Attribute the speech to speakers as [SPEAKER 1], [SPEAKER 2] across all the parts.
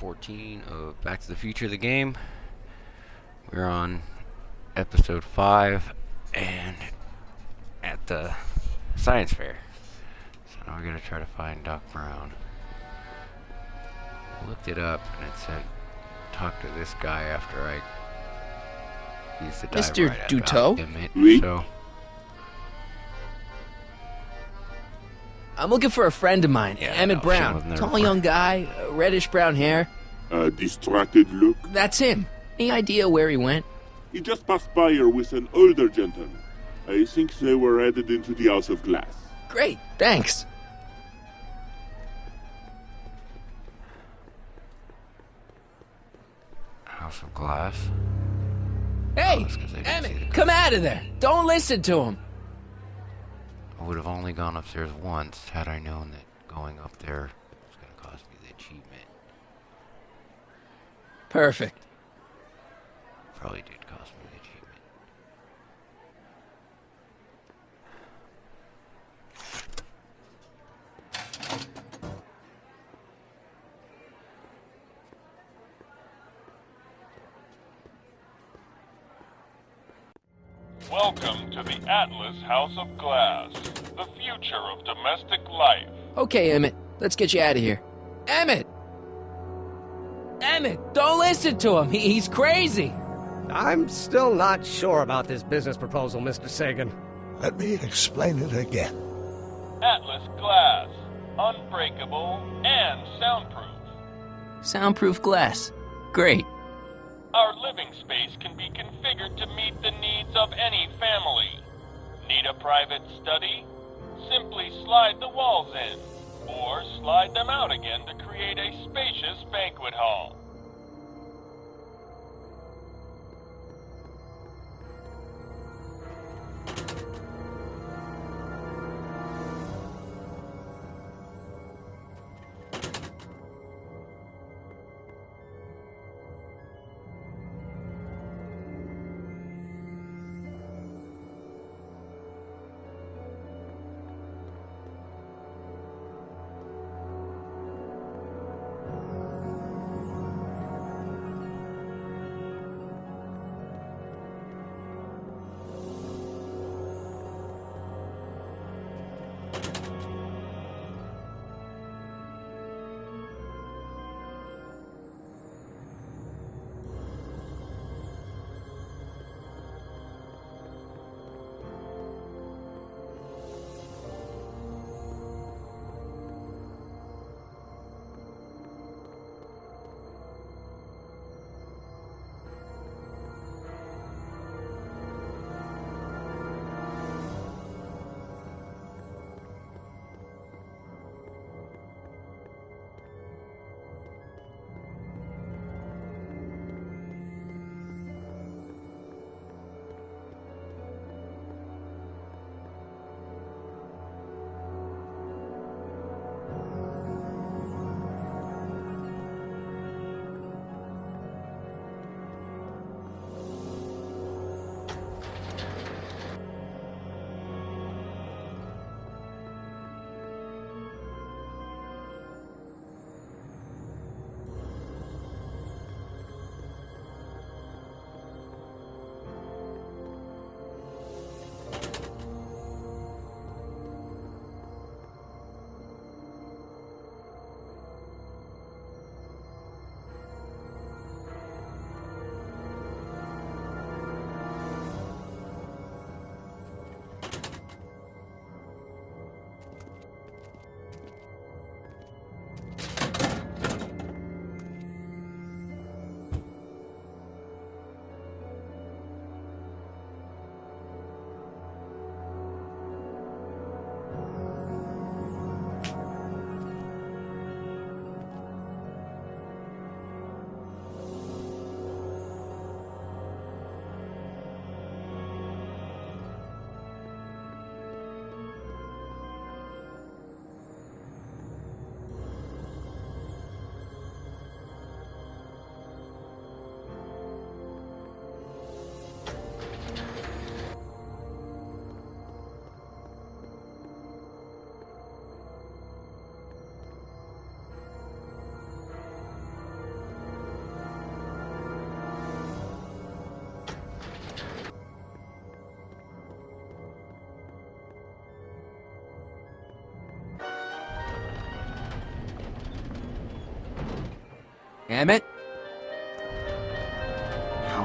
[SPEAKER 1] 14 of Back to the Future, the game. We're on episode 5 and at the science fair. So now we're going to try to find Doc Brown. I looked it up and it said, talk to this guy after I used the dive
[SPEAKER 2] Mr.
[SPEAKER 1] right
[SPEAKER 2] Duteau?
[SPEAKER 3] Oui.
[SPEAKER 1] So,
[SPEAKER 2] I'm looking for a friend of mine,
[SPEAKER 1] Yeah,
[SPEAKER 2] Emmett
[SPEAKER 1] no,
[SPEAKER 2] Brown.
[SPEAKER 1] someone's never
[SPEAKER 2] Tall
[SPEAKER 1] before.
[SPEAKER 2] young guy, reddish-brown hair.
[SPEAKER 3] A distracted look.
[SPEAKER 2] That's him. Any idea where he went?
[SPEAKER 3] He just passed by here with an older gentleman. I think they were headed into the House of Glass.
[SPEAKER 2] Great, thanks.
[SPEAKER 1] House of Glass.
[SPEAKER 2] Hey,
[SPEAKER 1] that's 'cause they didn't see
[SPEAKER 2] Emmett,
[SPEAKER 1] the
[SPEAKER 2] come out of there. Don't listen to him.
[SPEAKER 1] I would have only gone upstairs once had I known that going up there was going to cost me the achievement.
[SPEAKER 2] Perfect.
[SPEAKER 1] Probably did cost me the achievement.
[SPEAKER 4] Welcome to the Atlas House of Glass, the future of domestic life.
[SPEAKER 2] Okay, Emmett, let's get you out of here. Emmett! Emmett, don't listen to him. He's crazy.
[SPEAKER 5] I'm still not sure about this business proposal, Mr. Sagan.
[SPEAKER 6] Let me explain it again.
[SPEAKER 4] Atlas Glass, unbreakable and soundproof.
[SPEAKER 2] Soundproof glass. Great.
[SPEAKER 4] Our living space can be configured to meet the needs of any family. Need a private study? Simply slide the walls in, or slide them out again to create a spacious banquet hall.
[SPEAKER 2] Emmett?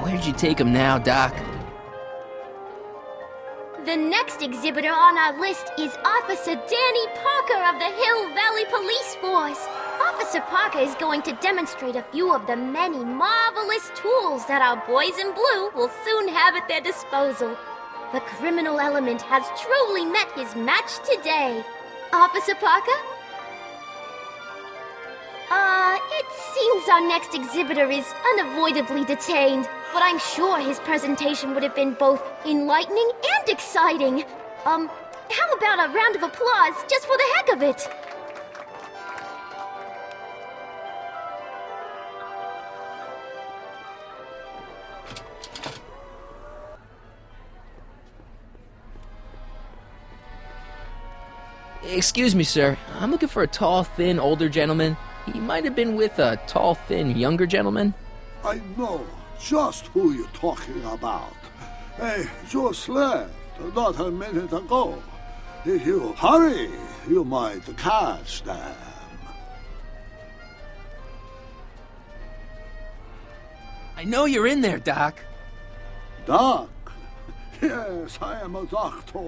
[SPEAKER 2] Where'd you take him now, Doc?
[SPEAKER 7] The next exhibitor on our list is Officer Danny Parker of the Hill Valley Police Force. Officer Parker is going to demonstrate a few of the many marvelous tools that our boys in blue will soon have at their disposal. The criminal element has truly met his match today. Officer Parker? It seems our next exhibitor is unavoidably detained, but I'm sure his presentation would have been both enlightening and exciting. How about a round of applause just for the heck of it?
[SPEAKER 2] Excuse me, sir. I'm looking for a tall, thin, older gentleman. He might have been with a tall, thin, younger gentleman.
[SPEAKER 6] I know just who you're talking about. They just left not a minute ago. If you hurry, you might catch them.
[SPEAKER 2] I know you're in there, Doc.
[SPEAKER 6] Doc? Yes, I am a doctor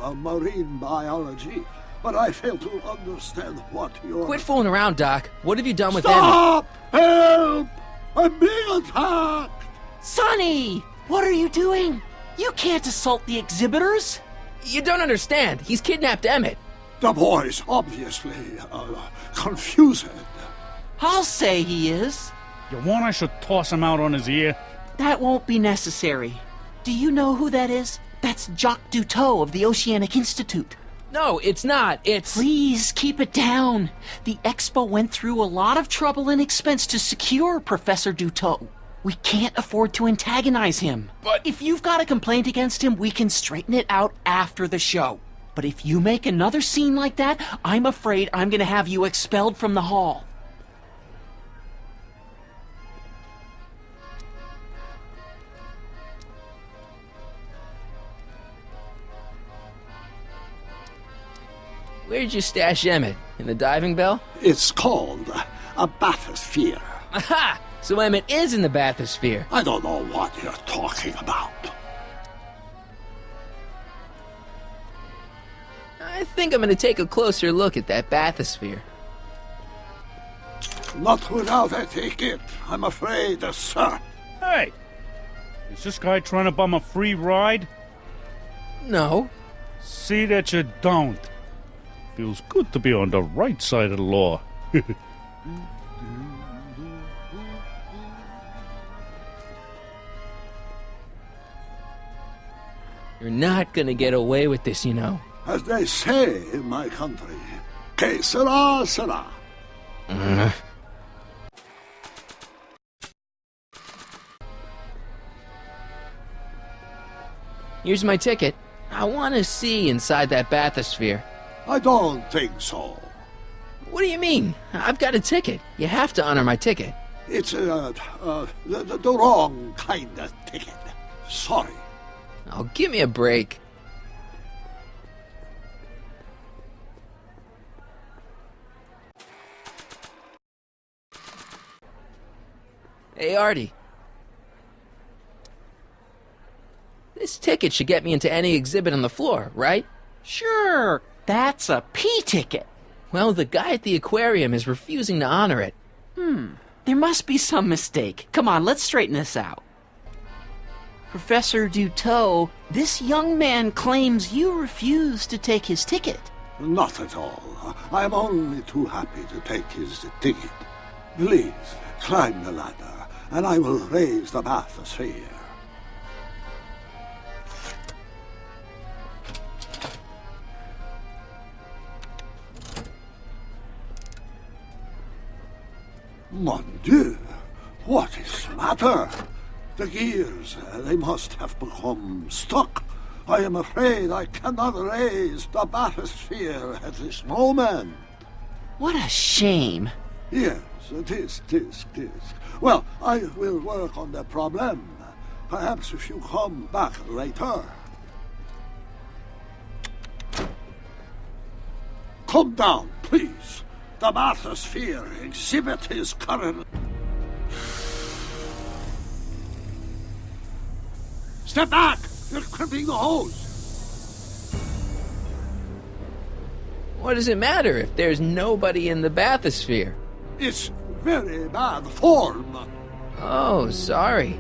[SPEAKER 6] of marine biology, but I fail to understand what you're...
[SPEAKER 2] Quit fooling around, Doc. What have you done with Emmett?
[SPEAKER 6] Stop! Help! I'm being attacked!
[SPEAKER 8] Sonny! What are you doing? You can't assault the exhibitors!
[SPEAKER 2] You don't understand. He's kidnapped Emmett.
[SPEAKER 6] The boy's obviously confused.
[SPEAKER 8] I'll say he is.
[SPEAKER 9] You want I should toss him out on his ear?
[SPEAKER 8] That won't be necessary. Do you know who that is? That's Jacques Duteau of the Oceanic Institute.
[SPEAKER 2] No, it's not. It's...
[SPEAKER 8] Please, keep it down. The Expo went through a lot of trouble and expense to secure Professor Duteau. We can't afford to antagonize him.
[SPEAKER 2] But...
[SPEAKER 8] If you've got a complaint against him, we can straighten it out after the show. But if you make another scene like that, I'm afraid I'm gonna have you expelled from the hall.
[SPEAKER 2] Where'd you stash Emmett? In the diving bell?
[SPEAKER 6] It's called a bathysphere.
[SPEAKER 2] Aha! So Emmett is in the bathysphere.
[SPEAKER 6] I don't know what you're talking about.
[SPEAKER 2] I think I'm gonna take a closer look at that bathysphere.
[SPEAKER 6] Not without a ticket, I'm afraid, sir.
[SPEAKER 9] Hey! Is this guy trying to bum a free ride?
[SPEAKER 2] No.
[SPEAKER 9] See that you don't. Feels good to be on the right side of the law.
[SPEAKER 2] You're not gonna get away with this, you know.
[SPEAKER 6] As they say in my country, que sera, sera.
[SPEAKER 2] Here's my ticket. I want to see inside that bathysphere.
[SPEAKER 6] I don't think so.
[SPEAKER 2] What do you mean? I've got a ticket. You have to honor my ticket.
[SPEAKER 6] It's the wrong kind of ticket. Sorry.
[SPEAKER 2] Oh, give me a break. Hey, Artie. This ticket should get me into any exhibit on the floor, right?
[SPEAKER 8] Sure, that's a P ticket.
[SPEAKER 2] Well, the guy at the aquarium is refusing to honor it.
[SPEAKER 8] There must be some mistake. Come on, let's straighten this out. Professor Duteau, this young man claims you refused to take his ticket.
[SPEAKER 6] Not at all. I am only too happy to take his ticket. Please, climb the ladder, and I will raise the bathysphere. Mon Dieu! What is the matter? The gears, they must have become stuck. I am afraid I cannot raise the bathysphere at this moment.
[SPEAKER 8] What a shame.
[SPEAKER 6] Yes, tisk. Well, I will work on the problem. Perhaps if you come back later. Come down, please. The bathysphere exhibit is currently... Step back! You're crimping the hose!
[SPEAKER 2] What does it matter if there's nobody in the bathysphere?
[SPEAKER 6] It's very bad form.
[SPEAKER 2] Oh, sorry.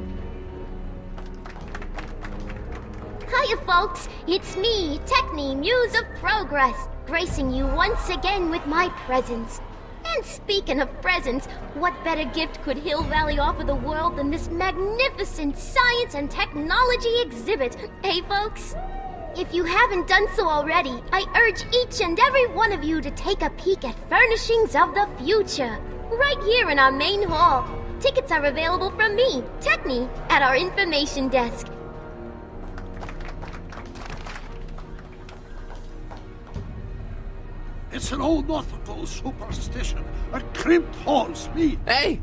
[SPEAKER 7] Hiya, folks. It's me, Techni, Muse of Progress, gracing you once again with my presence. And speaking of presents, what better gift could Hill Valley offer the world than this magnificent science and technology exhibit, eh, folks? If you haven't done so already, I urge each and every one of you to take a peek at Furnishings of the Future, right here in our main hall. Tickets are available from me, Techni, at our information desk.
[SPEAKER 6] It's an old nautical superstition. A crimped hose means...
[SPEAKER 2] Hey!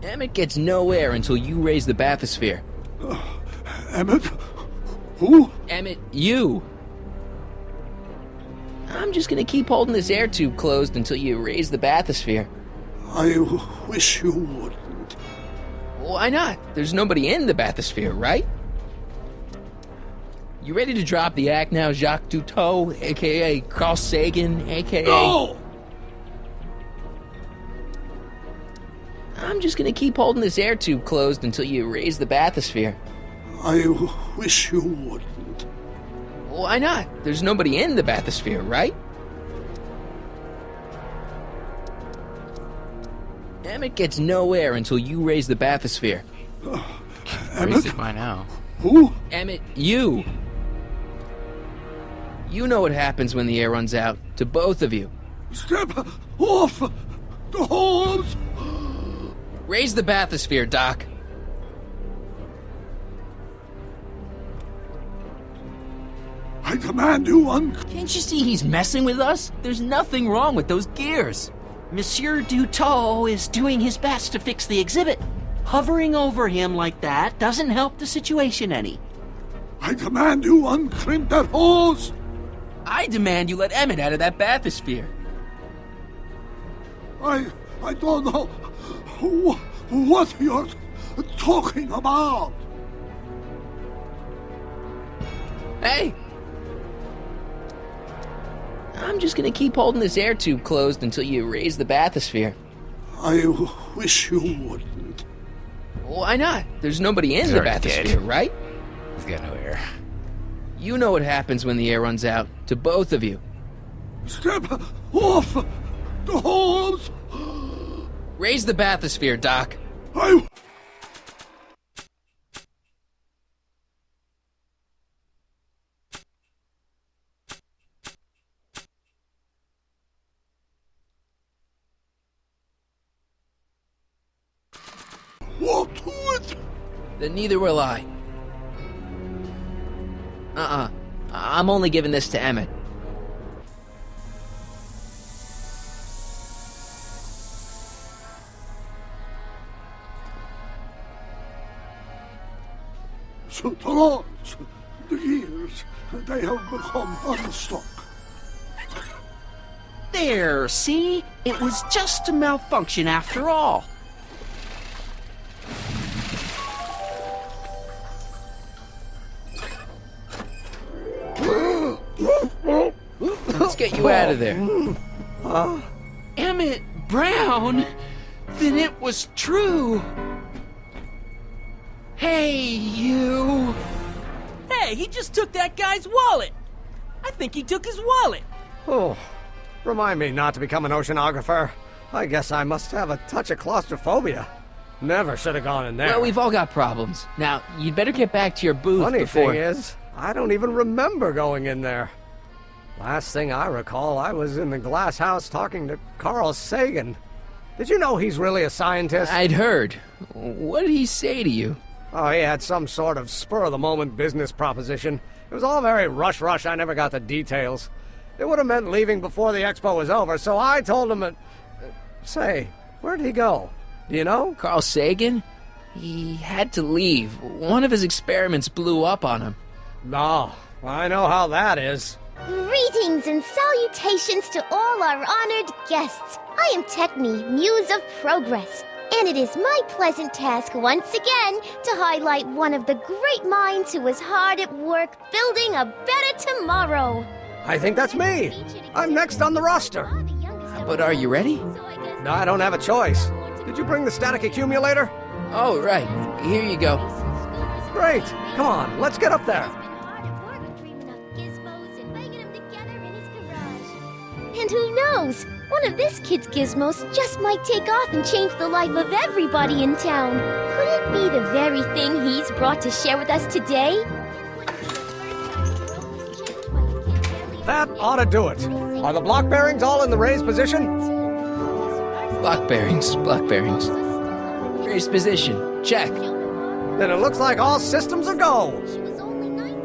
[SPEAKER 2] Emmett gets no air until you raise the bathysphere.
[SPEAKER 6] Emmett? Who?
[SPEAKER 2] Emmett, you! I'm just gonna keep holding this air tube closed until you raise the bathysphere.
[SPEAKER 6] I wish you wouldn't.
[SPEAKER 2] Why not? There's nobody in the bathysphere, right? You ready to drop the act now, Jacques Cousteau, a.k.a. Carl Sagan, a.k.a...
[SPEAKER 6] No!
[SPEAKER 2] I'm just gonna keep holding this air tube closed until you raise the bathysphere.
[SPEAKER 6] I wish you wouldn't.
[SPEAKER 2] Why not? There's nobody in the bathysphere, right? Emmett gets no air until you raise the bathysphere.
[SPEAKER 1] Raised it by now.
[SPEAKER 6] Who?
[SPEAKER 2] Emmett, you! You know what happens when the air runs out, to both of you.
[SPEAKER 6] Step off the hose!
[SPEAKER 2] Raise the bathysphere, Doc.
[SPEAKER 6] I demand you
[SPEAKER 2] Can't you see he's messing with us? There's nothing wrong with those gears.
[SPEAKER 8] Monsieur Dutot is doing his best to fix the exhibit. Hovering over him like that doesn't help the situation any.
[SPEAKER 6] I demand you uncrimp that hose!
[SPEAKER 2] I demand you let Emmett out of that bathysphere.
[SPEAKER 6] I don't know what you're talking about.
[SPEAKER 2] Hey! I'm just gonna keep holding this air tube closed until you raise the bathysphere.
[SPEAKER 6] I wish you wouldn't.
[SPEAKER 2] Why not? There's nobody in
[SPEAKER 1] He's
[SPEAKER 2] the
[SPEAKER 1] already
[SPEAKER 2] bathysphere,
[SPEAKER 1] dead.
[SPEAKER 2] right?
[SPEAKER 1] He's got no air.
[SPEAKER 2] You know what happens when the air runs out, to both of you.
[SPEAKER 6] Step off the hose!
[SPEAKER 2] Raise the bathysphere, Doc.
[SPEAKER 6] I... Walk to it!
[SPEAKER 2] Then neither will I. I'm only giving this to Emmett.
[SPEAKER 6] So the rods, the gears, they have become unstuck.
[SPEAKER 8] There, see? It was just a malfunction after all.
[SPEAKER 2] Let's get you out of there.
[SPEAKER 8] Emmett Brown? Then it was true. Hey, you.
[SPEAKER 10] Hey, he just took that guy's wallet. I think he took his wallet.
[SPEAKER 5] Oh, remind me not to become an oceanographer. I guess I must have a touch of claustrophobia. Never should have gone in there.
[SPEAKER 2] Well, we've all got problems. Now, you'd better get back to your booth
[SPEAKER 5] Funny
[SPEAKER 2] before...
[SPEAKER 5] thing is, I don't even remember going in there. Last thing I recall, I was in the glass house talking to Carl Sagan. Did you know he's really a scientist?
[SPEAKER 2] I'd heard. What did he say to you?
[SPEAKER 5] Oh, he had some sort of spur-of-the-moment business proposition. It was all very rush, I never got the details. It would have meant leaving before the expo was over, so I told him... Say, where'd he go? Do you know?
[SPEAKER 2] Carl Sagan? He had to leave. One of his experiments blew up on him.
[SPEAKER 5] No, I know how that is.
[SPEAKER 7] Greetings and salutations to all our honored guests. I am Techni, Muse of Progress. And it is my pleasant task once again to highlight one of the great minds who was hard at work building a better tomorrow.
[SPEAKER 5] I think that's me. I'm next on the roster.
[SPEAKER 2] But are you ready?
[SPEAKER 5] No, I don't have a choice. Did you bring the static accumulator?
[SPEAKER 2] Oh, right. Here you go.
[SPEAKER 5] Great. Come on, let's get up there.
[SPEAKER 7] And who knows? One of this kid's gizmos just might take off and change the life of everybody in town. Could it be the very thing he's brought to share with us today?
[SPEAKER 5] That ought to do it. Are the block bearings all in the raised position?
[SPEAKER 2] Block bearings, block bearings. Raised position, check.
[SPEAKER 5] Then it looks like all systems are go.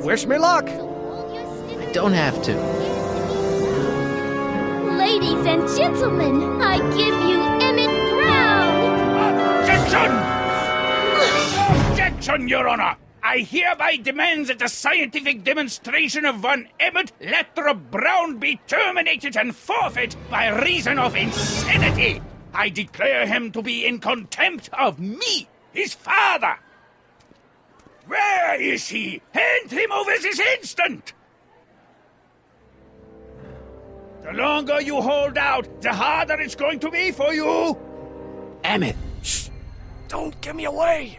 [SPEAKER 5] Wish me luck.
[SPEAKER 2] I don't have to.
[SPEAKER 7] Ladies and gentlemen, I give you Emmett Brown!
[SPEAKER 11] Objection! Objection, Your Honor! I hereby demand that the scientific demonstration of one Emmett Lathrop Brown be terminated and forfeit by reason of insanity! I declare him to be in contempt of me, his father! Where is he? Hand him over this instant! The longer you hold out, the harder it's going to be for you!
[SPEAKER 2] Emmett!
[SPEAKER 5] Shh! Don't give me away!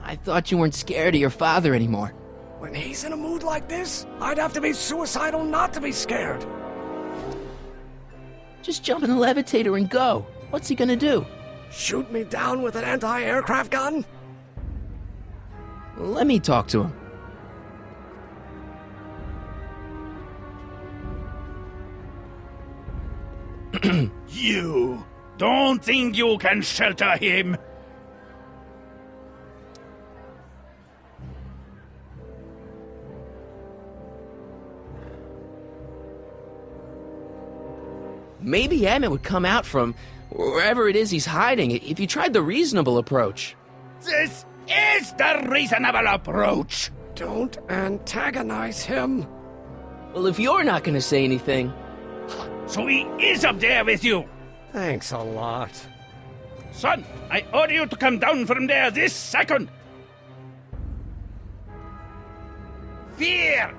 [SPEAKER 2] I thought you weren't scared of your father anymore.
[SPEAKER 5] When he's in a mood like this, I'd have to be suicidal not to be scared.
[SPEAKER 2] Just jump in the levitator and go. What's he gonna do?
[SPEAKER 5] Shoot me down with an anti-aircraft gun?
[SPEAKER 2] Let me talk to him.
[SPEAKER 11] You don't think you can shelter him?
[SPEAKER 2] Maybe Emmett would come out from wherever it is he's hiding if you tried the reasonable approach.
[SPEAKER 11] This is the reasonable approach!
[SPEAKER 5] Don't antagonize him.
[SPEAKER 2] Well, if you're not gonna say anything...
[SPEAKER 11] So he is up there with you!
[SPEAKER 5] Thanks a lot.
[SPEAKER 11] Son, I order you to come down from there this second! Fear!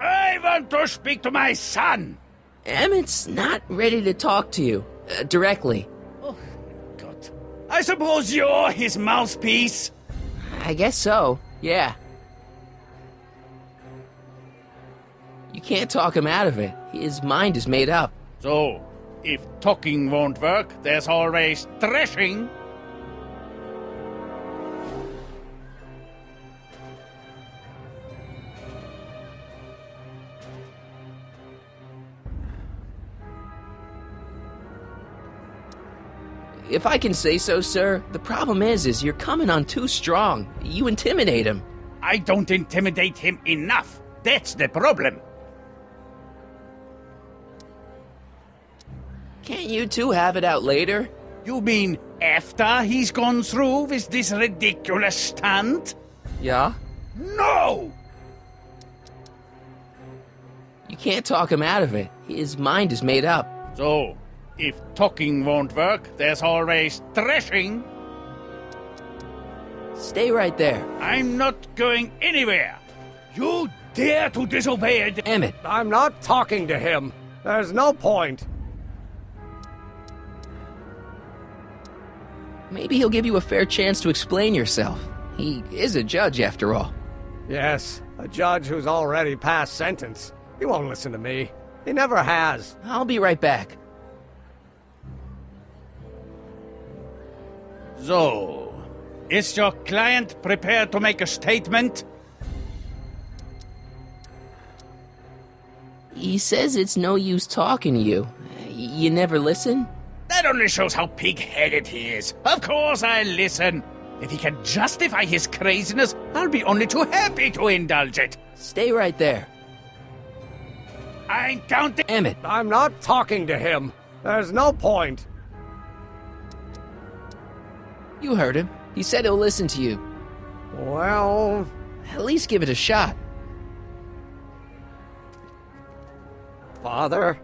[SPEAKER 11] I want to speak to my son!
[SPEAKER 2] Emmett's not ready to talk to you, directly.
[SPEAKER 11] Oh, God. I suppose you're his mouthpiece?
[SPEAKER 2] I guess so, yeah. You can't talk him out of it. His mind is made up.
[SPEAKER 11] So, if talking won't work, there's always thrashing.
[SPEAKER 2] If I can say so, sir, the problem is you're coming on too strong. You intimidate him.
[SPEAKER 11] I don't intimidate him enough. That's the problem.
[SPEAKER 2] Can't you two have it out later?
[SPEAKER 11] You mean after he's gone through with this ridiculous stunt?
[SPEAKER 2] Yeah?
[SPEAKER 11] No!
[SPEAKER 2] You can't talk him out of it. His mind is made up.
[SPEAKER 11] So, if talking won't work, there's always thrashing.
[SPEAKER 2] Stay right there.
[SPEAKER 11] I'm not going anywhere. You dare to disobey
[SPEAKER 2] Emmett.
[SPEAKER 5] I'm not talking to him. There's no point.
[SPEAKER 2] Maybe he'll give you a fair chance to explain yourself. He is a judge, after all.
[SPEAKER 5] Yes, a judge who's already passed sentence. He won't listen to me. He never has.
[SPEAKER 2] I'll be right back.
[SPEAKER 11] So, is your client prepared to make a statement?
[SPEAKER 2] He says it's no use talking to you. You never listen?
[SPEAKER 11] That only shows how pig-headed he is. Of course I'll listen. If he can justify his craziness, I'll be only too happy to indulge it.
[SPEAKER 2] Stay right there.
[SPEAKER 11] I'm counting...
[SPEAKER 2] Emmett.
[SPEAKER 5] I'm not talking to him. There's no point.
[SPEAKER 2] You heard him. He said he'll listen to you.
[SPEAKER 5] Well,
[SPEAKER 2] At least give it a shot.
[SPEAKER 5] Father,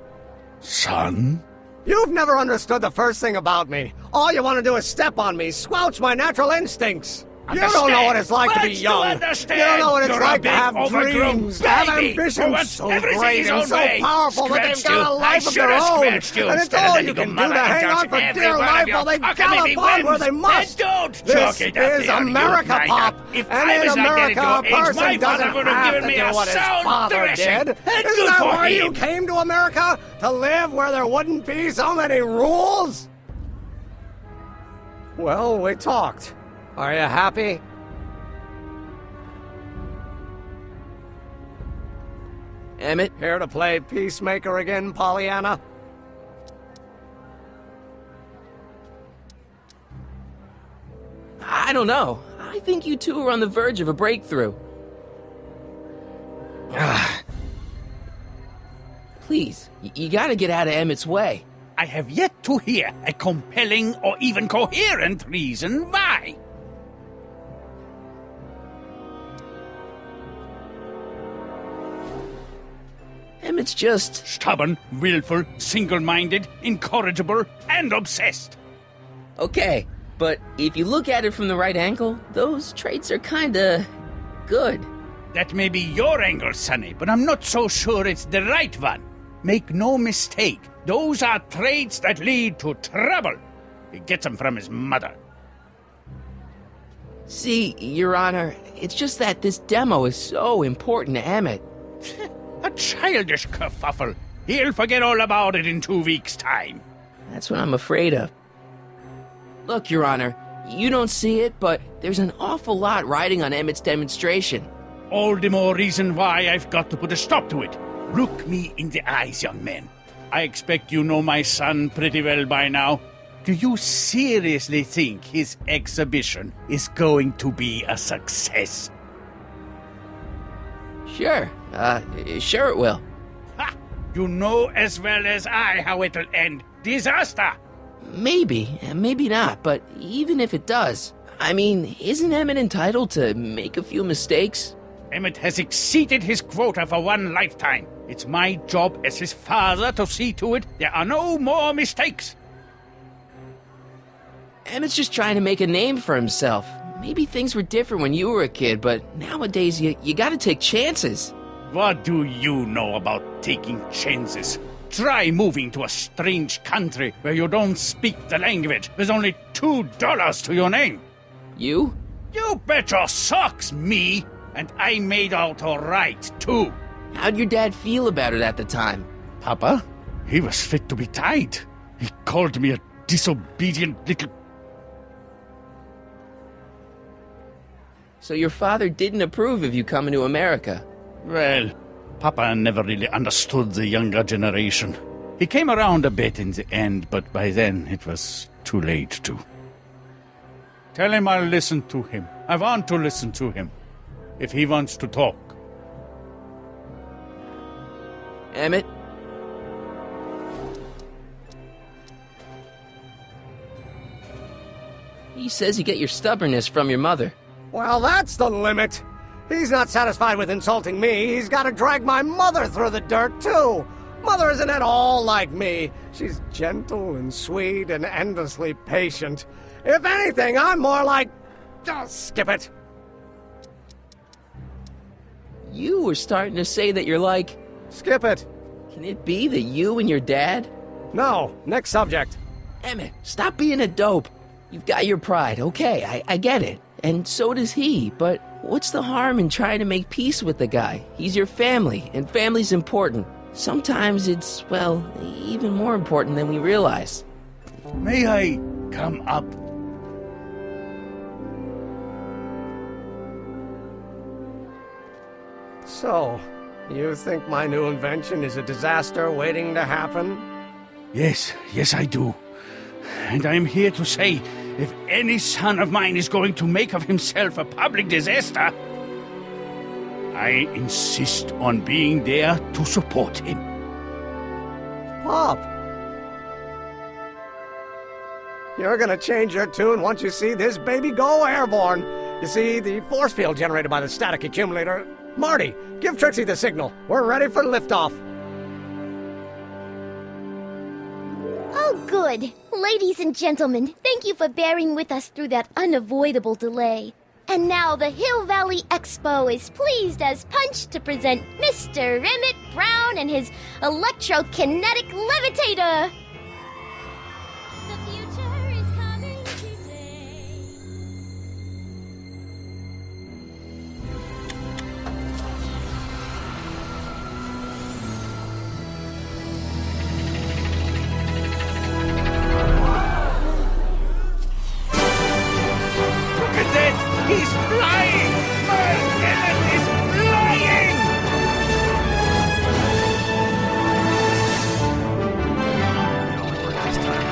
[SPEAKER 9] Son?
[SPEAKER 5] you've never understood the first thing about me. All you want to do is step on me, squelch my natural instincts. You don't know what it's like to be
[SPEAKER 11] What's
[SPEAKER 5] young.
[SPEAKER 11] understand?
[SPEAKER 5] You don't know what it's
[SPEAKER 11] You're
[SPEAKER 5] like
[SPEAKER 11] a
[SPEAKER 5] to have
[SPEAKER 11] big, overgrown
[SPEAKER 5] dreams, to have
[SPEAKER 11] baby who
[SPEAKER 5] ambitions
[SPEAKER 11] wants
[SPEAKER 5] so
[SPEAKER 11] everything
[SPEAKER 5] great
[SPEAKER 11] his
[SPEAKER 5] and
[SPEAKER 11] own
[SPEAKER 5] so
[SPEAKER 11] way.
[SPEAKER 5] powerful that they've
[SPEAKER 11] Scratched
[SPEAKER 5] got a
[SPEAKER 11] you.
[SPEAKER 5] life
[SPEAKER 11] I
[SPEAKER 5] of their
[SPEAKER 11] should have
[SPEAKER 5] own.
[SPEAKER 11] scratched you
[SPEAKER 5] And it's
[SPEAKER 11] instead of
[SPEAKER 5] all
[SPEAKER 11] letting
[SPEAKER 5] you can
[SPEAKER 11] your
[SPEAKER 5] do to
[SPEAKER 11] mother
[SPEAKER 5] hang
[SPEAKER 11] indulge
[SPEAKER 5] on for
[SPEAKER 11] every
[SPEAKER 5] dear
[SPEAKER 11] one of
[SPEAKER 5] life
[SPEAKER 11] your
[SPEAKER 5] while they
[SPEAKER 11] fucking
[SPEAKER 5] gallop
[SPEAKER 11] baby
[SPEAKER 5] on where
[SPEAKER 11] whims.
[SPEAKER 5] they must.
[SPEAKER 11] Then don't
[SPEAKER 5] This
[SPEAKER 11] chalk it up
[SPEAKER 5] is
[SPEAKER 11] there, you
[SPEAKER 5] America,
[SPEAKER 11] niner.
[SPEAKER 5] Pop.
[SPEAKER 11] If
[SPEAKER 5] And
[SPEAKER 11] I
[SPEAKER 5] in
[SPEAKER 11] was like that
[SPEAKER 5] America,
[SPEAKER 11] at
[SPEAKER 5] a
[SPEAKER 11] your age, my
[SPEAKER 5] person
[SPEAKER 11] father
[SPEAKER 5] doesn't
[SPEAKER 11] would have
[SPEAKER 5] have
[SPEAKER 11] given
[SPEAKER 5] to
[SPEAKER 11] me
[SPEAKER 5] do
[SPEAKER 11] a
[SPEAKER 5] what his
[SPEAKER 11] sound
[SPEAKER 5] father
[SPEAKER 11] thrashing.
[SPEAKER 5] did.
[SPEAKER 11] And
[SPEAKER 5] Isn't
[SPEAKER 11] good
[SPEAKER 5] that
[SPEAKER 11] for
[SPEAKER 5] why you
[SPEAKER 11] him.
[SPEAKER 5] came to America? To live where there wouldn't be so many rules? Well, we talked. Are you happy?
[SPEAKER 2] Emmett,
[SPEAKER 5] Here to play peacemaker again, Pollyanna?
[SPEAKER 2] I don't know. I think you two are on the verge of a breakthrough. Please, you gotta get out of Emmett's way.
[SPEAKER 11] I have yet to hear a compelling or even coherent reason why.
[SPEAKER 2] Emmett's just...
[SPEAKER 11] Stubborn, willful, single-minded, incorrigible, and obsessed.
[SPEAKER 2] Okay, but if you look at it from the right angle, those traits are kinda... good.
[SPEAKER 11] That may be your angle, Sonny, but I'm not so sure it's the right one. Make no mistake, those are traits that lead to trouble. He gets them from his mother.
[SPEAKER 2] See, Your Honor, it's just that this demo is so important to Emmett.
[SPEAKER 11] A childish kerfuffle. He'll forget all about it in 2 weeks' time.
[SPEAKER 2] That's what I'm afraid of. Look, Your Honor, you don't see it, but there's an awful lot riding on Emmett's demonstration.
[SPEAKER 11] All the more reason why I've got to put a stop to it. Look me in the eyes, young man. I expect you know my son pretty well by now. Do you seriously think his exhibition is going to be a success?
[SPEAKER 2] Sure, sure it will.
[SPEAKER 11] Ha! You know as well as I how it'll end. Disaster!
[SPEAKER 2] Maybe, maybe not, but even if it does, I mean, isn't Emmett entitled to make a few mistakes?
[SPEAKER 11] Emmett has exceeded his quota for one lifetime. It's my job as his father to see to it there are no more mistakes.
[SPEAKER 2] Emmett's just trying to make a name for himself. Maybe things were different when you were a kid, but nowadays you gotta take chances.
[SPEAKER 11] What do you know about taking chances? Try moving to a strange country where you don't speak the language. There's only $2 to your name.
[SPEAKER 2] You?
[SPEAKER 11] You bet your socks, me! And I made out all right, too.
[SPEAKER 2] How'd your dad feel about it at the time?
[SPEAKER 11] Papa? He was fit to be tied. He called me a disobedient little...
[SPEAKER 2] So your father didn't approve of you coming to America?
[SPEAKER 11] Well, Papa never really understood the younger generation. He came around a bit in the end, but by then it was too late to. Tell him I'll listen to him. I want to listen to him. If he wants to talk.
[SPEAKER 2] Emmett? He says you get your stubbornness from your mother.
[SPEAKER 5] Well, that's the limit. He's not satisfied with insulting me. He's got to drag my mother through the dirt, too. Mother isn't at all like me. She's gentle and sweet and endlessly patient. If anything, I'm more like... Oh, skip it.
[SPEAKER 2] You were starting to say that you're like...
[SPEAKER 5] Skip it.
[SPEAKER 2] Can it be that you and your dad?
[SPEAKER 5] No, next subject.
[SPEAKER 2] Emmett, stop being a dope. You've got your pride, okay, I get it. And so does he, but what's the harm in trying to make peace with the guy? He's your family, and family's important. Sometimes it's, well, even more important than we realize.
[SPEAKER 11] May I come up?
[SPEAKER 5] So, you think my new invention is a disaster waiting to happen?
[SPEAKER 11] Yes, I do. And I'm here to say, if any son of mine is going to make of himself a public disaster, I insist on being there to support him.
[SPEAKER 5] Pop! You're gonna change your tune once you see this baby go airborne. You see, the force field generated by the static accumulator... Marty, give Trixie the signal. We're ready for liftoff.
[SPEAKER 7] Oh, good. Ladies and gentlemen, thank you for bearing with us through that unavoidable delay. And now the Hill Valley Expo is pleased as punch to present Mr. Emmett Brown and his electrokinetic levitator. The future is coming today.
[SPEAKER 11] Look at that! He's flying! My Emmett is flying!
[SPEAKER 1] It only worked this time.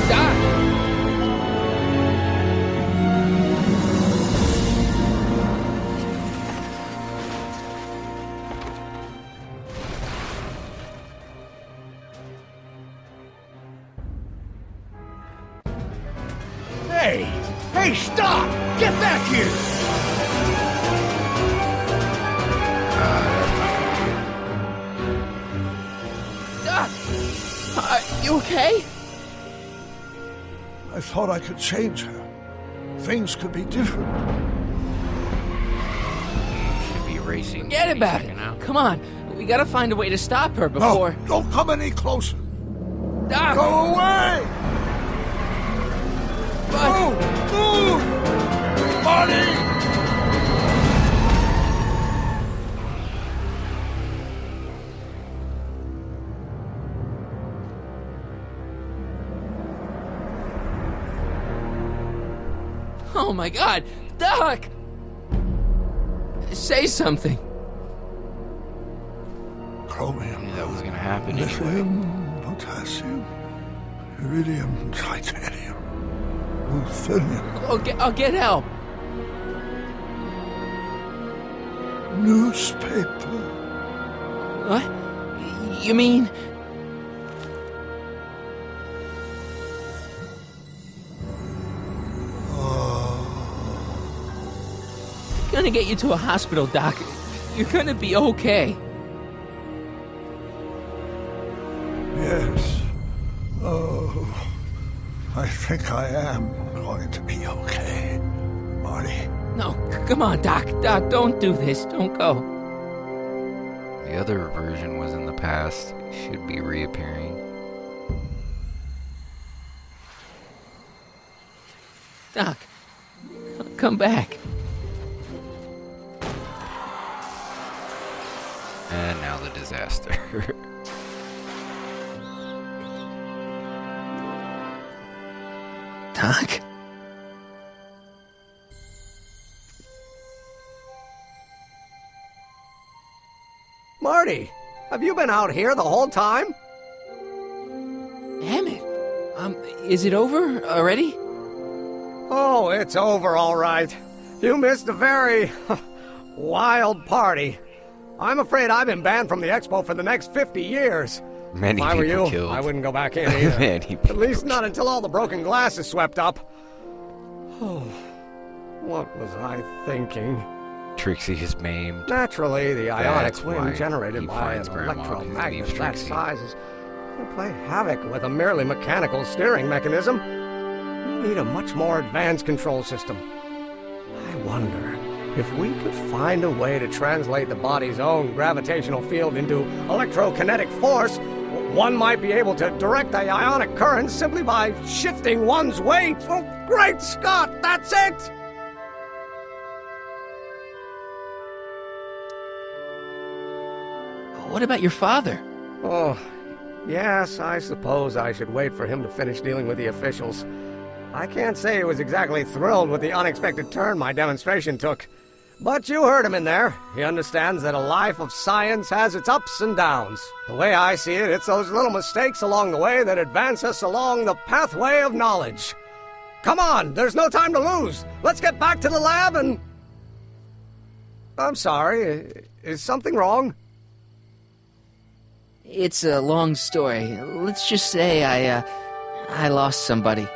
[SPEAKER 2] Doc!
[SPEAKER 6] Hey! Hey, stop! Get back here!
[SPEAKER 2] Doc! You okay?
[SPEAKER 6] I thought I could change her. Things could be different.
[SPEAKER 1] Should be racing.
[SPEAKER 2] Forget
[SPEAKER 1] any
[SPEAKER 2] about it.
[SPEAKER 1] second now.
[SPEAKER 2] Come on. We gotta find a way to stop her before...
[SPEAKER 6] No, don't come any closer.
[SPEAKER 2] Doc!
[SPEAKER 6] Go away!
[SPEAKER 2] But...
[SPEAKER 6] Move! Move! Marty!
[SPEAKER 2] Oh my God! Doc! Say something.
[SPEAKER 6] Chromium,
[SPEAKER 1] Knew that was gonna happen anyway.
[SPEAKER 6] lithium, potassium, iridium, titanium, ruthenium,
[SPEAKER 2] I'll get help.
[SPEAKER 6] newspaper.
[SPEAKER 2] What? You mean... Gonna get you to a hospital, Doc. You're gonna be okay.
[SPEAKER 6] Yes. Oh, I think I am going to be okay, Marty.
[SPEAKER 2] No, come on, Doc. Doc, don't do this. Don't go.
[SPEAKER 1] The other version was in the past. Should be reappearing.
[SPEAKER 2] Doc, come back.
[SPEAKER 1] And now the disaster.
[SPEAKER 2] Doc?
[SPEAKER 5] Marty, have you been out here the whole time?
[SPEAKER 2] Emmett, is it over already?
[SPEAKER 5] Oh, it's over all right. You missed a very wild party. I'm afraid I've been banned from the expo for the next 50 years.
[SPEAKER 1] Many
[SPEAKER 5] If I were
[SPEAKER 1] people
[SPEAKER 5] you,
[SPEAKER 1] killed.
[SPEAKER 5] I wouldn't go back in either.
[SPEAKER 1] Many
[SPEAKER 5] At least not until all the broken glass is swept up. Oh, what was I thinking?
[SPEAKER 1] Trixie is maimed.
[SPEAKER 5] Naturally, the ionic
[SPEAKER 1] That's why
[SPEAKER 5] wind generated
[SPEAKER 1] he
[SPEAKER 5] by an
[SPEAKER 1] finds Grandma, 'cause he
[SPEAKER 5] electromagnet
[SPEAKER 1] leaves
[SPEAKER 5] of that
[SPEAKER 1] Trixie.
[SPEAKER 5] size is going to play havoc with a merely mechanical steering mechanism. We need a much more advanced control system. I wonder if we could find a way to translate the body's own gravitational field into electrokinetic force. One might be able to direct the ionic currents simply by shifting one's weight. Oh, great Scott, that's it!
[SPEAKER 2] What about your father?
[SPEAKER 5] Oh, yes, I suppose I should wait for him to finish dealing with the officials. I can't say he was exactly thrilled with the unexpected turn my demonstration took. But you heard him in there. He understands that a life of science has its ups and downs. The way I see it, it's those little mistakes along the way that advance us along the pathway of knowledge. Come on, there's no time to lose. Let's get back to the lab and... I'm sorry, is something wrong?
[SPEAKER 2] It's a long story. Let's just say I lost somebody.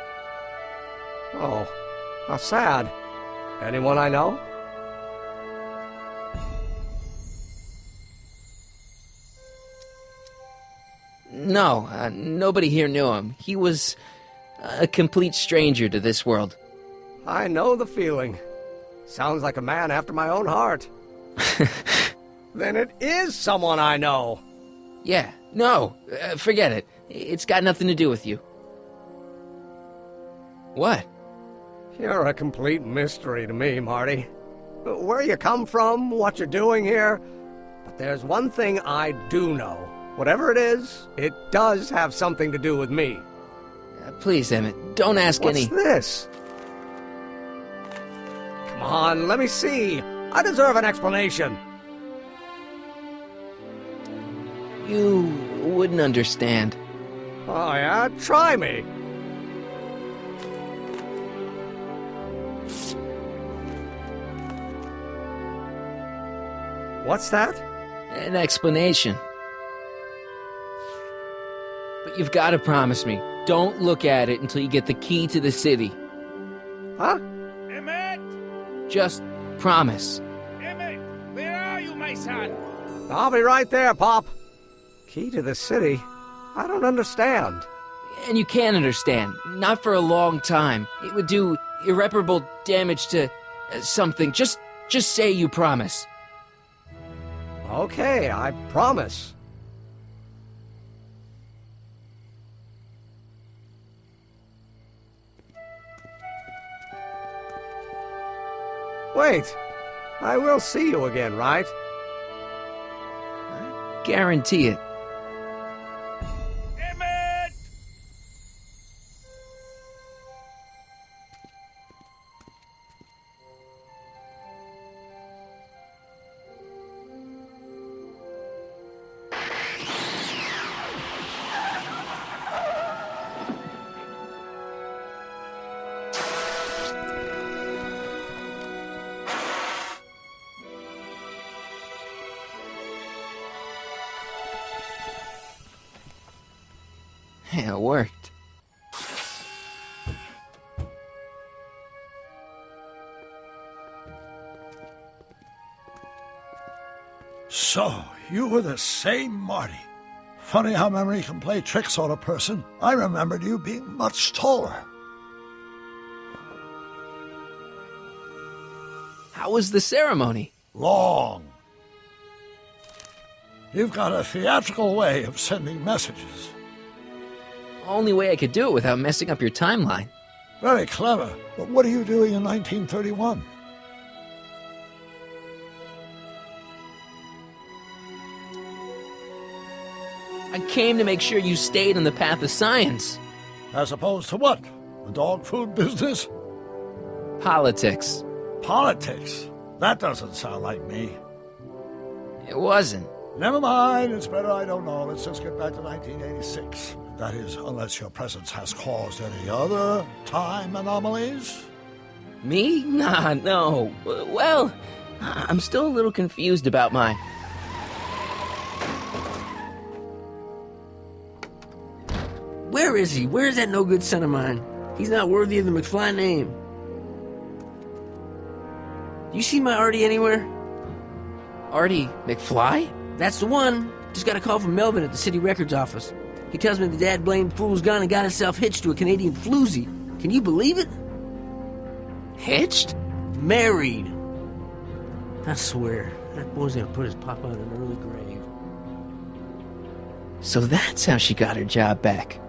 [SPEAKER 5] Oh, how sad. Anyone I know?
[SPEAKER 2] No, nobody here knew him. He was a complete stranger to this world.
[SPEAKER 5] I know the feeling. Sounds like a man after my own heart. Then it is someone I know.
[SPEAKER 2] Yeah, no, forget it. It's got nothing to do with you. What?
[SPEAKER 5] You're a complete mystery to me, Marty. Where you come from, what you're doing here. But there's one thing I do know. Whatever it is, it does have something to do with me.
[SPEAKER 2] Please, Emmett, don't ask any...
[SPEAKER 5] What's this? Come on, let me see. I deserve an explanation.
[SPEAKER 2] You wouldn't understand.
[SPEAKER 5] Oh, yeah? Try me. What's that?
[SPEAKER 2] An explanation. But you've got to promise me, don't look at it until you get the key to the city.
[SPEAKER 5] Huh?
[SPEAKER 11] Emmett!
[SPEAKER 2] Just promise.
[SPEAKER 11] Emmett, where are you, my son?
[SPEAKER 5] I'll be right there, Pop. Key to the city? I don't understand.
[SPEAKER 2] And you can't understand. Not for a long time. It would do irreparable damage to something. Just say you promise.
[SPEAKER 5] Okay, I promise. Wait, I will see you again, right?
[SPEAKER 2] I guarantee it.
[SPEAKER 11] Emmett!
[SPEAKER 2] Yeah, it worked.
[SPEAKER 6] So, you were the same Marty. Funny how memory can play tricks on a person. I remembered you being much taller.
[SPEAKER 2] How was the ceremony?
[SPEAKER 6] Long. You've got a theatrical way of sending messages.
[SPEAKER 2] Only way I could do it without messing up your timeline.
[SPEAKER 6] Very clever. But what are you doing in 1931?
[SPEAKER 2] I came to make sure you stayed on the path of science.
[SPEAKER 6] As opposed to what? The dog food business?
[SPEAKER 2] Politics.
[SPEAKER 6] Politics? That doesn't sound like me.
[SPEAKER 2] It wasn't.
[SPEAKER 6] Never mind, it's better I don't know. Let's just get back to 1986. That is, unless your presence has caused any other time anomalies?
[SPEAKER 2] Me? Nah, no. Well, I'm still a little confused about my...
[SPEAKER 12] Where is he? Where's that no-good son of mine? He's not worthy of the McFly name. You see my Artie anywhere?
[SPEAKER 2] Artie McFly?
[SPEAKER 12] That's the one. Just got a call from Melvin at the city records office. He tells me the dad-blamed fool's gone and got himself hitched to a Canadian floozy. Can you believe it?
[SPEAKER 2] Hitched?
[SPEAKER 12] Married. I swear, that boy's gonna put his papa in an early grave.
[SPEAKER 2] So that's how she got her job back.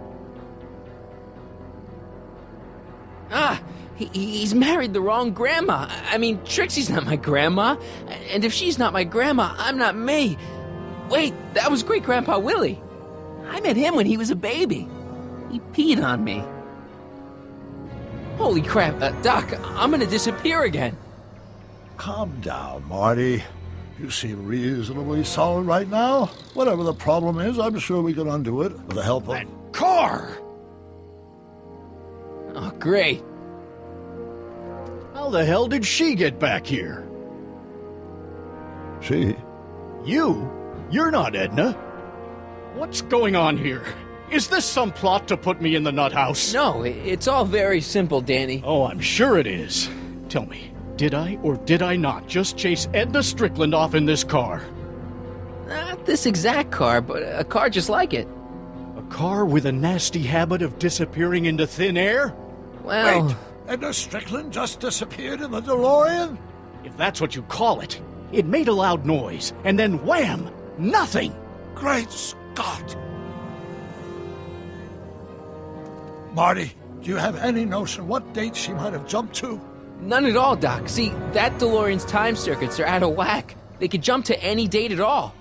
[SPEAKER 2] Ah! He's married the wrong grandma. I mean, Trixie's not my grandma. And if she's not my grandma, I'm not me. Wait, that was Great-Grandpa Willie. I met him when he was a baby. He peed on me. Holy crap, Doc, I'm gonna disappear again.
[SPEAKER 6] Calm down, Marty. You seem reasonably solid right now. Whatever the problem is, I'm sure we can undo it with the help of...
[SPEAKER 11] Car!
[SPEAKER 2] Oh, great.
[SPEAKER 13] the hell did she get back here?
[SPEAKER 6] She?
[SPEAKER 13] You? You're not Edna. What's going on here? Is this some plot to put me in the nut house?
[SPEAKER 2] No, it's all very simple, Danny.
[SPEAKER 13] Oh, I'm sure it is. Tell me, did I or did I not just chase Edna Strickland off in this car?
[SPEAKER 2] Not this exact car, but a car just like it.
[SPEAKER 13] A car with a nasty habit of disappearing into thin air?
[SPEAKER 2] Well...
[SPEAKER 6] Wait, Edna Strickland just disappeared in the DeLorean?
[SPEAKER 13] If that's what you call it. It made a loud noise, and then wham! Nothing!
[SPEAKER 6] Great Scott! Marty, do you have any notion what date she might have jumped to?
[SPEAKER 2] None at all, Doc. See, that DeLorean's time circuits are out of whack. They could jump to any date at all.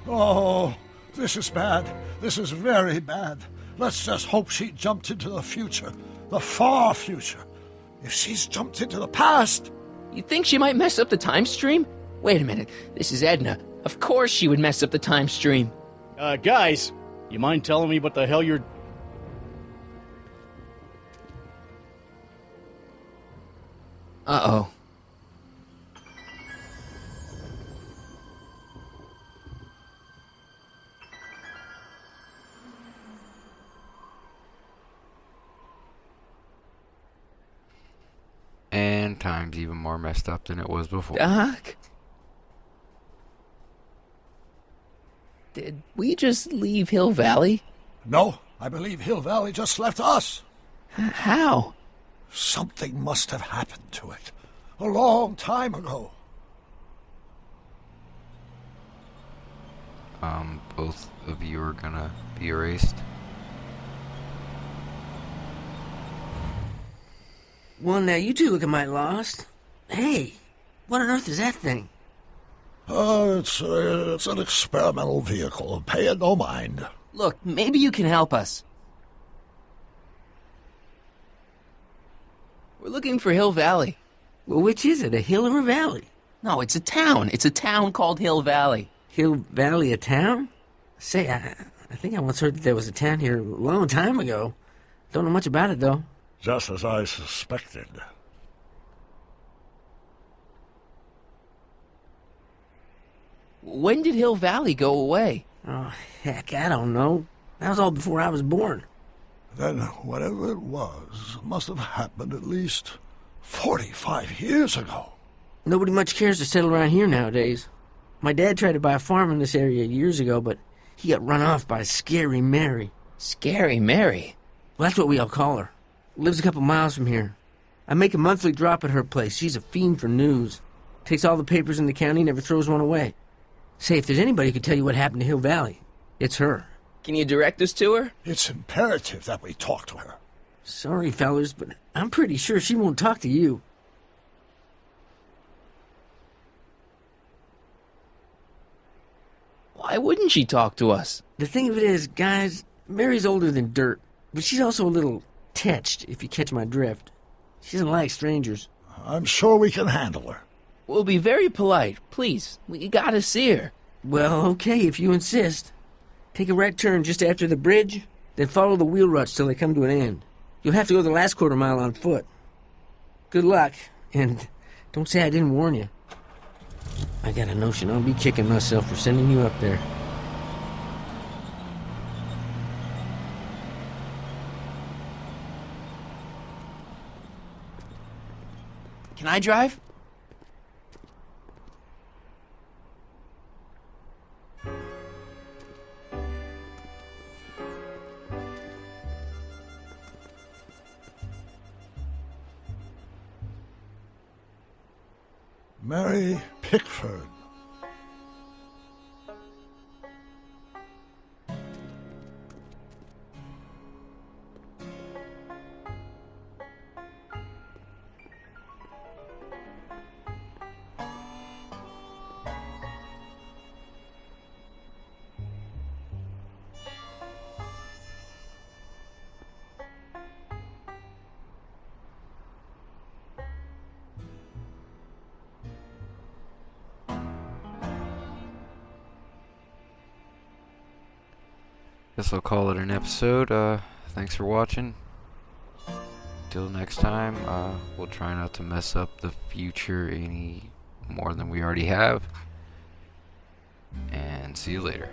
[SPEAKER 6] Oh, this is bad. This is very bad. Let's just hope she jumped into the future. The far future. If she's jumped into the past...
[SPEAKER 2] You think she might mess up the time stream? Wait a minute. This is Edna. Of course she would mess up the time stream.
[SPEAKER 13] Guys, you mind telling me what the hell you're...
[SPEAKER 2] Uh-oh.
[SPEAKER 1] And time's even more messed up than it was before.
[SPEAKER 2] Doc? Did we just leave Hill Valley?
[SPEAKER 6] No, I believe Hill Valley just left us.
[SPEAKER 2] How?
[SPEAKER 6] Something must have happened to it. A long time ago.
[SPEAKER 1] Both of you are gonna be erased.
[SPEAKER 12] Well, now you two look a mite lost. Hey, what on earth is that thing?
[SPEAKER 6] It's an experimental vehicle. Pay it no mind.
[SPEAKER 2] Look, maybe you can help us. We're looking for Hill Valley.
[SPEAKER 12] Well, which is it, a hill or a valley?
[SPEAKER 2] No, it's a town. It's a town called Hill Valley.
[SPEAKER 12] Hill Valley, a town? Say, I think I once heard that there was a town here a long time ago. Don't know much about it, though.
[SPEAKER 6] Just as I suspected.
[SPEAKER 2] When did Hill Valley go away?
[SPEAKER 12] Oh, heck, I don't know. That was all before I was born.
[SPEAKER 6] Then whatever it was must have happened at least 45 years ago.
[SPEAKER 12] Nobody much cares to settle around here nowadays. My dad tried to buy a farm in this area years ago, but he got run off by Scary Mary.
[SPEAKER 2] Scary Mary?
[SPEAKER 12] Well, that's what we all call her. Lives a couple miles from here. I make a monthly drop at her place. She's a fiend for news. Takes all the papers in the county, never throws one away. Say, if there's anybody who can tell you what happened to Hill Valley, it's her.
[SPEAKER 2] Can you direct us to her?
[SPEAKER 6] It's imperative that we talk to her.
[SPEAKER 12] Sorry, fellers, but I'm pretty sure she won't talk to you.
[SPEAKER 2] Why wouldn't she talk to us?
[SPEAKER 12] The thing of it is, guys, Mary's older than dirt, but she's also a little tetched, if you catch my drift. She doesn't like strangers.
[SPEAKER 6] I'm sure we can handle her.
[SPEAKER 2] We'll be very polite. Please, we gotta see her.
[SPEAKER 12] Well, okay, if you insist. Take a right turn just after the bridge, then follow the wheel ruts till they come to an end. You'll have to go the last quarter mile on foot. Good luck, and don't say I didn't warn you. I got a notion I'll be kicking myself for sending you up there.
[SPEAKER 2] Can I drive?
[SPEAKER 6] Mary Pickford.
[SPEAKER 1] Guess I'll call it an episode. Thanks for watching. till next time, we'll try not to mess up the future any more than we already have. And see you later.